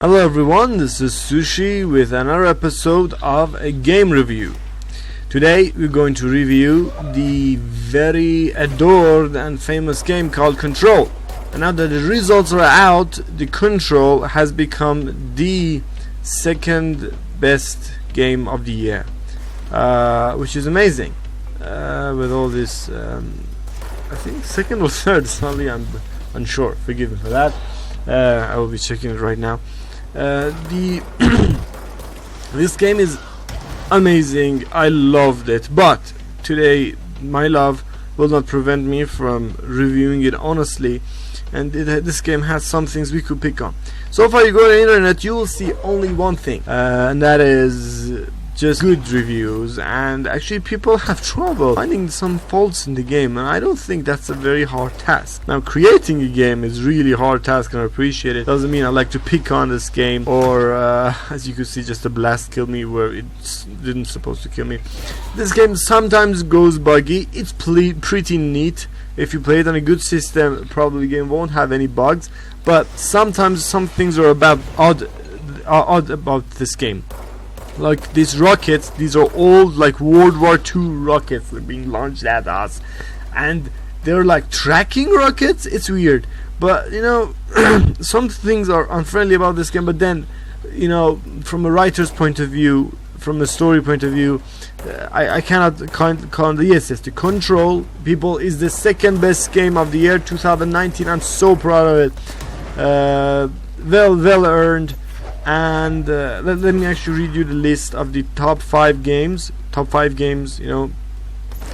Hello everyone, this is Sushi with another episode of a game review. Today we're going to review the very adored and famous game called Control. And now that the results are out, the Control has become the second best game of the year, which is amazing. With all this, I think second or third, sorry, I'm unsure, forgive me for that. I will be checking it right now. This game is amazing. I loved it, but today my love will not prevent me from reviewing it honestly, and this game has some things we could pick on. So far you go to the internet, you will see only one thing, and that is just good reviews, and actually people have trouble finding some faults in the game, and I don't think that's a very hard task. Now, creating a game is really hard task, and I appreciate it. Doesn't mean I like to pick on this game, or as you can see, just a blast killed me where it didn't supposed to kill me. This game sometimes goes buggy. It's pretty neat. If you play it on a good system, probably the game won't have any bugs, but sometimes some things are odd about this game. Like these rockets, these are old like World War II rockets that are being launched at us, and they're like tracking rockets. It's weird, but you know, some things are unfriendly about this game. But then, you know, from a writer's point of view, from a story point of view, I cannot count. Yes, the Control, people, is the second best game of the year 2019. I'm so proud of it. Well earned. And let me actually read you the list of the top 5 games. Top 5 games, you know,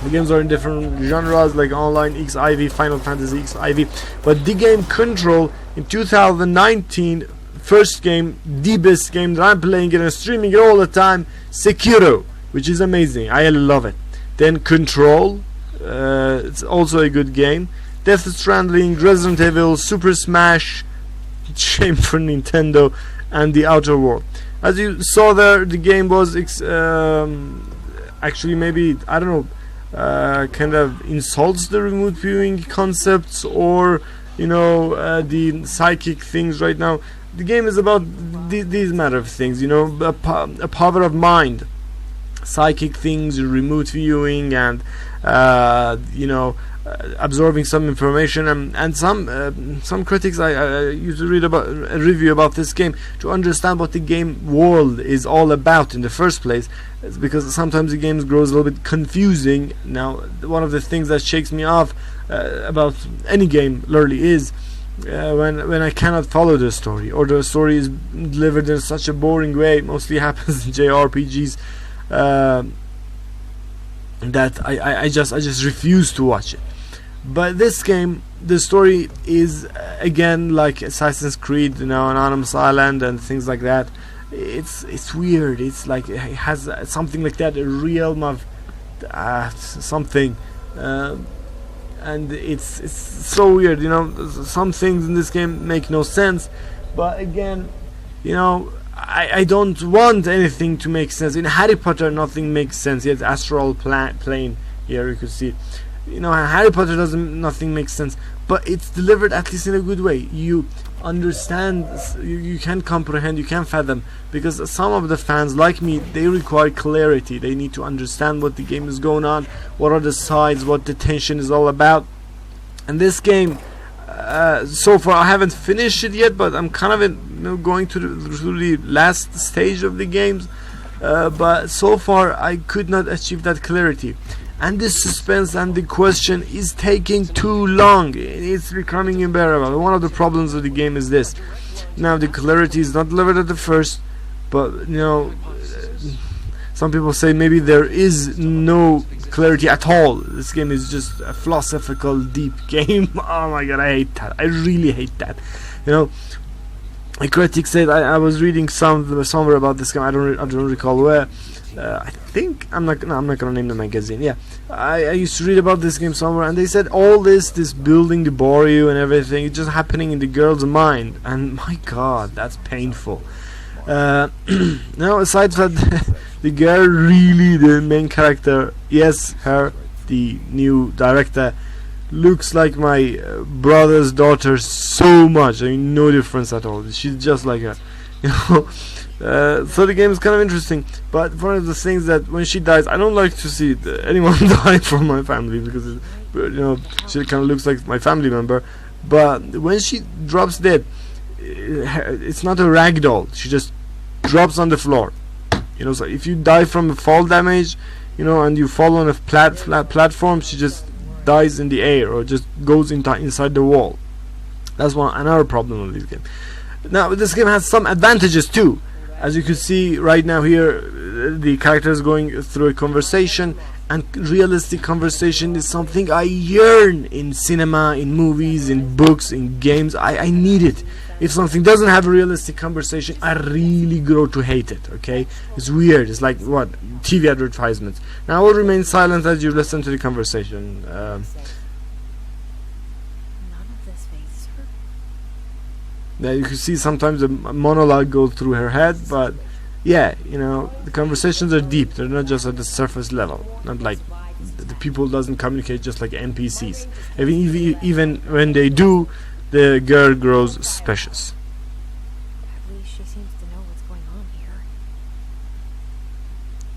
the games are in different genres like online, XIV, Final Fantasy XIV, but the game Control in 2019, first game, the best game that I'm playing it and streaming it all the time, Sekiro, which is amazing. I love it. Then Control, it's also a good game. Death Stranding, Resident Evil, Super Smash, shame for Nintendo, and The Outer World. As you saw there, the game was actually, maybe, I don't know, kind of insults the remote viewing concepts, or you know, the psychic things. Right now the game is about these matter of things, you know, a power of mind, psychic things, remote viewing, and you know, absorbing some information, and some critics I used to read about a review about this game to understand what the game world is all about in the first place. It's because sometimes the game grows a little bit confusing. Now, one of the things that shakes me off about any game literally is when I cannot follow the story, or the story is delivered in such a boring way. Mostly happens in JRPGs. That I just refuse to watch it. But this game, the story is again like Assassin's Creed, you know, Anonymous Island and things like that. It's weird. It's like it has something like that, a realm of something, and it's so weird. You know, some things in this game make no sense, but again, you know, I don't want anything to make sense. In Harry Potter, nothing makes sense. Yet astral plane here, you could see. You know, Harry Potter nothing makes sense, but it's delivered at least in a good way. You understand, you can comprehend, you can fathom, because some of the fans like me, they require clarity. They need to understand what the game is going on, what are the sides, what the tension is all about. And this game, so far I haven't finished it yet, but I'm kind of going through the last stage of the games, but so far I could not achieve that clarity, and this suspense and the question is taking too long. It's becoming unbearable. One of the problems of the game is this. Now, the clarity is not delivered at the first, but you know, some people say maybe there is no clarity at all. This game is just a philosophical, deep game. Oh my god, I hate that. I really hate that. You know, a critic said, I was reading somewhere about this game. I don't recall where. I think I'm not gonna name the magazine. Yeah, I used to read about this game somewhere, and they said all this building the Boryu and everything, it's just happening in the girl's mind, and my god, that's painful. Now, aside from that, the girl, really the main character, yes, her, the new director, looks like my brother's daughter so much. I mean, no difference at all. She's just like her. you know. So the game is kind of interesting, but one of the things that when she dies, I don't like to see anyone die from my family, because she kind of looks like my family member. But when she drops dead, it's not a rag doll. She just drops on the floor. So if you die from a fall damage, and you fall on a flat platform, she just dies in the air or just goes inside the wall. That's another problem with this game. Now this game has some advantages too. As you can see right now here, the character is going through a conversation, and realistic conversation is something I yearn in cinema, in movies, in books, in games. I need it. If something doesn't have a realistic conversation, I really grow to hate it. Okay, it's weird. It's like what TV advertisements. Now I will remain silent as you listen to the conversation. Now you can see sometimes a monologue goes through her head, but yeah, the conversations are deep. They're not just at the surface level. Not like the people doesn't communicate just like NPCs. Even when they do, the girl grows suspicious. At least she seems to know what's going on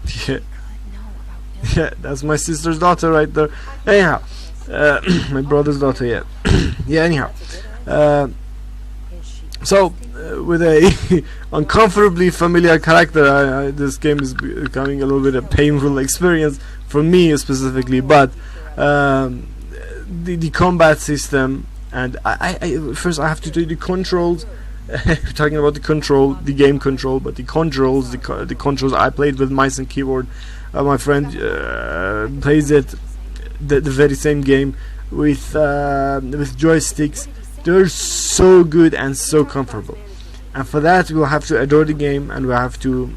Yeah, here. yeah, that's my sister's daughter right there. Anyhow, my brother's daughter. Yeah, yeah. Anyhow, so with a uncomfortably familiar character, this game is becoming a little bit of a painful experience for me specifically. But the combat system. And first I have to do the controls. We're talking about the game control, but the controls, the controls. I played with mice and keyboard. My friend plays it, the very same game with joysticks. They're so good and so comfortable. And for that, we'll have to adore the game, and we'll have to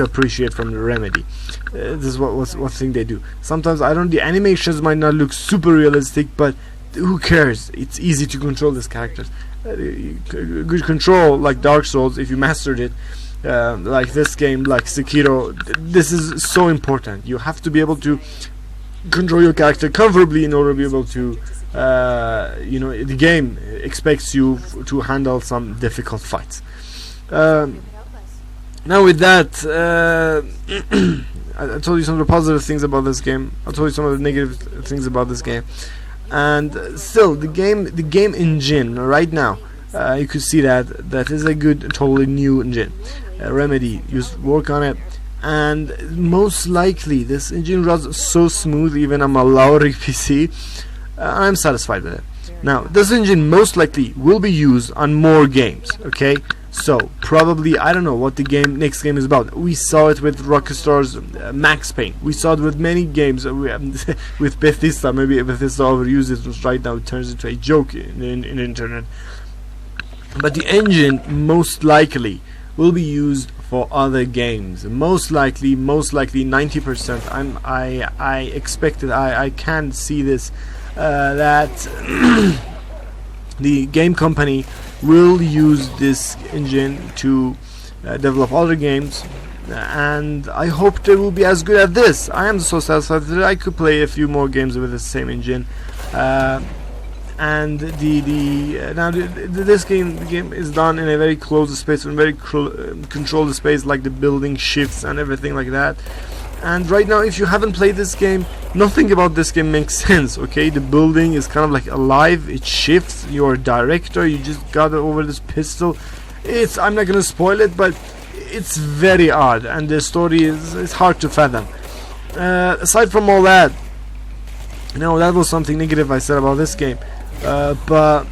appreciate from the Remedy. This is what thing they do. Sometimes the animations might not look super realistic, but who cares? It's easy to control these characters. Good control, like Dark Souls, if you mastered it, like this game, like Sekiro. This is so important. You have to be able to control your character comfortably in order to be able to, the game expects you to handle some difficult fights. Now with that, I told you some of the positive things about this game. I told you some of the negative things about this game. And still, the game engine right now, you could see that is a good, totally new engine. Remedy used work on it, and most likely this engine runs so smooth even on my Lowry PC. I'm satisfied with it. Now, this engine most likely will be used on more games. Okay, so probably I don't know what the next game is about. We saw it with Rockstar's Max Payne. We saw it with many games. With Bethesda, maybe Bethesda overuses it right now. It turns into a joke in the internet. But the engine most likely will be used for other games. Most likely 90%. I expect it. I can see this. That the game company will use this engine to develop other games, and I hope they will be as good at this. I am so satisfied that I could play a few more games with the same engine. And this game, the game is done in a very closed space, in a very controlled space, like the building shifts and everything like that. And right now, if you haven't played this game, nothing about this game makes sense. Okay, the building is kind of like alive. It shifts. You're a director. You just got over this pistol. I'm not gonna spoil it, but it's very odd, and the story is hard to fathom. Aside from all that, that was something negative I said about this game. But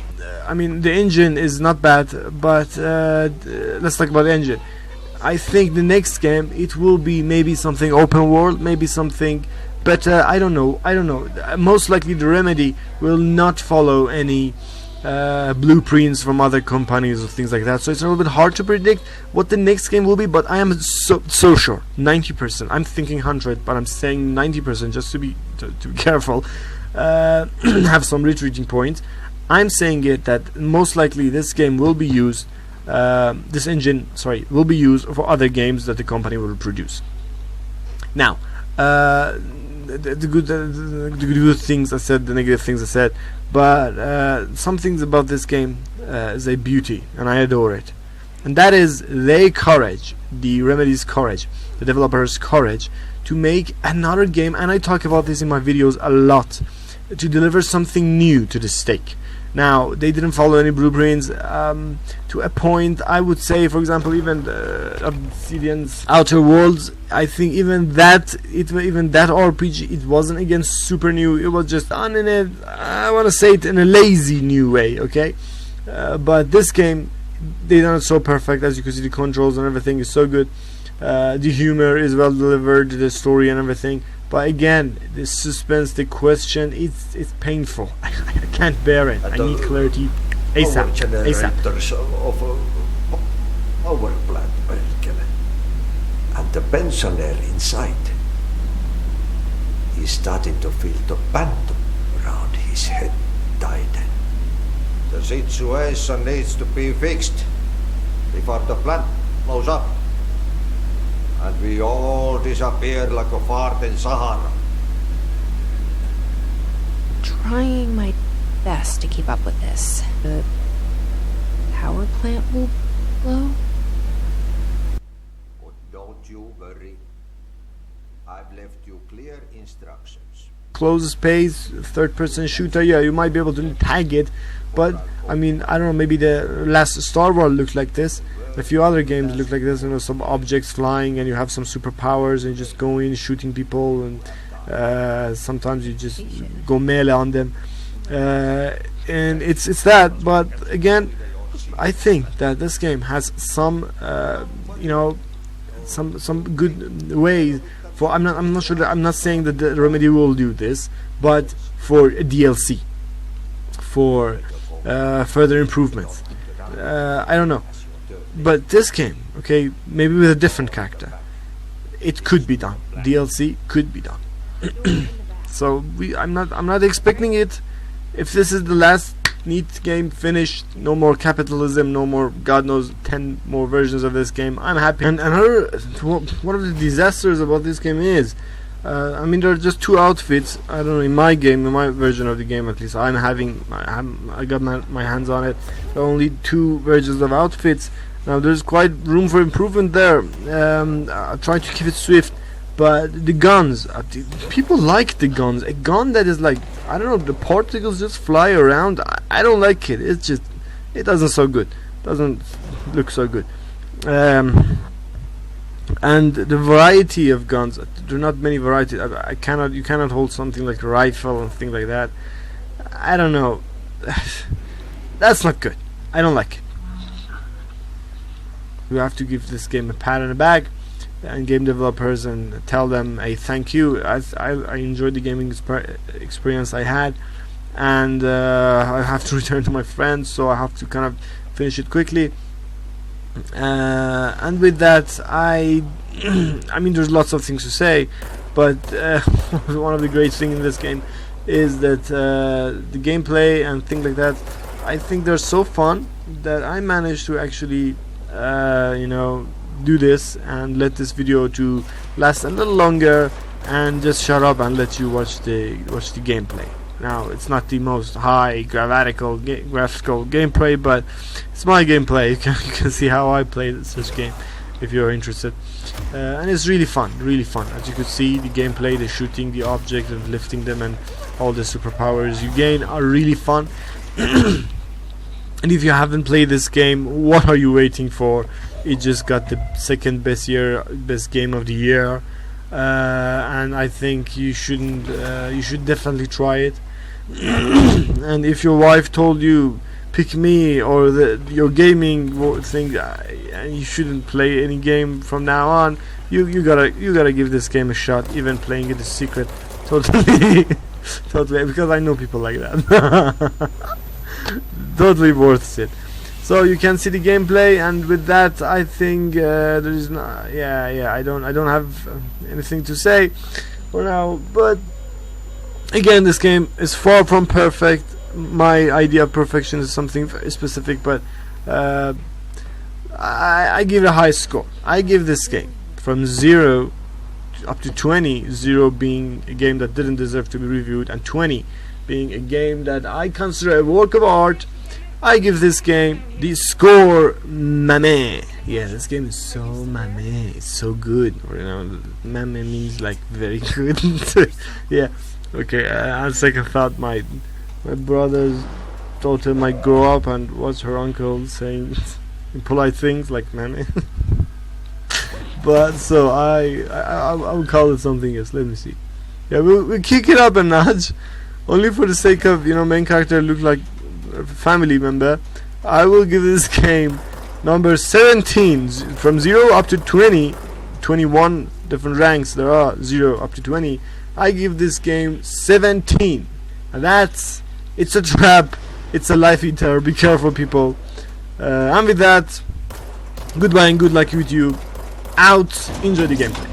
I mean, the engine is not bad. But let's talk about the engine. I think the next game, it will be maybe something open world, maybe something better. I don't know. Most likely the Remedy will not follow any blueprints from other companies or things like that. So it's a little bit hard to predict what the next game will be. But I am so sure, 90%. I'm thinking 100, but I'm saying 90% just to be careful. Have some retreating points. I'm saying it that most likely this game will be used. This engine, will be used for other games that the company will produce. Now, the good things I said, the negative things I said, but some things about this game is a beauty, and I adore it. and that is their courage, the Remedy's courage, the developers' courage to make another game, and I talk about this in my videos a lot, to deliver something new to the stake. Now, they didn't follow any blueprints to a point. I would say, for example, even Obsidian's Outer Worlds, I think even that RPG, it wasn't again super new. It was just done in a, I want to say it in a lazy new way, okay? But this game, they done it so perfect. As you can see, the controls and everything is so good. The humor is well delivered, the story and everything. But again, the suspense, the question, it's painful. I can't bear it. I need clarity ASAP. Generators of power plant, Perkele. And the pensioner inside. He's starting to feel the phantom around his head tighten. The situation needs to be fixed before the plant blows up. And we all disappear like a fart in Sahara. Trying my best to keep up with this. The power plant will blow? But don't you worry. I've left you clear instructions. Closest pace, third-person shooter, yeah, you might be able to tag it, but I mean, I don't know, maybe the last Star Wars looked like this. A few other games look like this, you know, some objects flying and you have some superpowers and you just go in shooting people, and sometimes you just go melee on them, and it's that. But again, I think that this game has some you know, some good ways for. I'm not sure that, I'm not saying that the Remedy will do this, but for a DLC, for further improvements, I don't know. But this game, okay, maybe with a different character, it could be done. DLC could be done. So I'm not expecting it. If this is the last neat game finished, no more capitalism, no more God knows 10 more versions of this game, I'm happy. And another one of the disasters about this game is, I mean, there are just two outfits. I don't know, in my game, in my version of the game at least, I got my hands on it. There are only two versions of outfits. Now there's quite room for improvement there. I try to keep it swift, but the guns, people like the guns. A gun that is like, I don't know, the particles just fly around. I don't like it. It's just, it doesn't so good. Doesn't look so good. And the variety of guns, there are not many varieties. You cannot hold something like a rifle and things like that. I don't know. That's not good. I don't like it. We have to give this game a pat on the back and game developers and tell them a thank you. I enjoyed the gaming experience I had, and I have to return to my friends, so I have to kind of finish it quickly. And with that, I mean, there's lots of things to say, but one of the great things in this game is that the gameplay and things like that, I think they're so fun that I managed to actually you know, do this and let this video to last a little longer and just shut up and let you watch the gameplay. Now, it's not the most high graphical gameplay, but it's my gameplay. You can see how I play such game if you're interested, and it's really fun. As you could see, the gameplay, the shooting the object and lifting them, and all the superpowers you gain are really fun. And if you haven't played this game, what are you waiting for? It just got the second best game of the year, and I think you should definitely try it. And if your wife told you pick me or your gaming thing, and you shouldn't play any game from now on, you gotta give this game a shot, even playing it in secret. Totally, because I know people like that. Totally worth it. So you can see the gameplay, and with that, I think there is no, I don't have anything to say for now. But again, this game is far from perfect. My idea of perfection is something very specific, but I give it a high score. I give this game from 0 up to 20, 0 being a game that didn't deserve to be reviewed, and 20 being a game that I consider a work of art, I give this game the score mame. Yeah, this game is so mame. It's so good. Or, you know, mame means like very good. Yeah. Okay. On second thought, my brother's daughter might grow up and watch her uncle saying impolite things like mame. But so I would call it something else. Let me see. Yeah, we'll kick it up a notch, only for the sake of, you know, main character look like a family member. I will give this game number 17, from 0 up to 20, 21 different ranks there are, 0 up to 20. I give this game 17, and it's a trap, it's a life eater. Be careful, people. And with that, goodbye and good luck YouTube. Out. Enjoy the gameplay.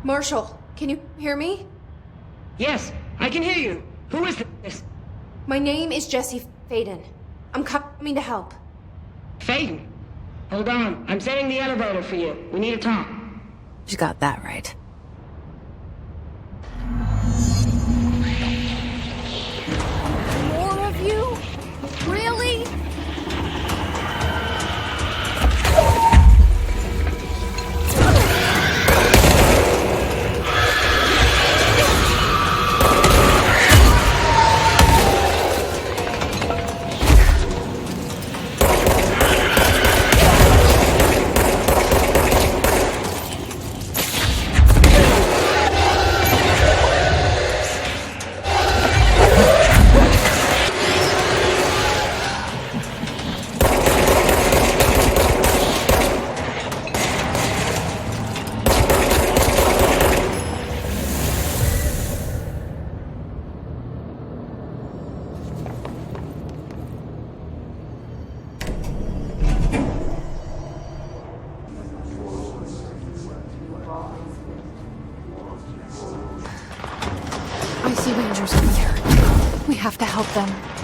Marshall, can you hear me? Yes, I can hear you. Who is this? My name is Jesse Faden. I'm coming to help. Faden? Hold on. I'm setting the elevator for you. We need to talk. You got that right. More of you? Really? I see rangers over there. We have to help them.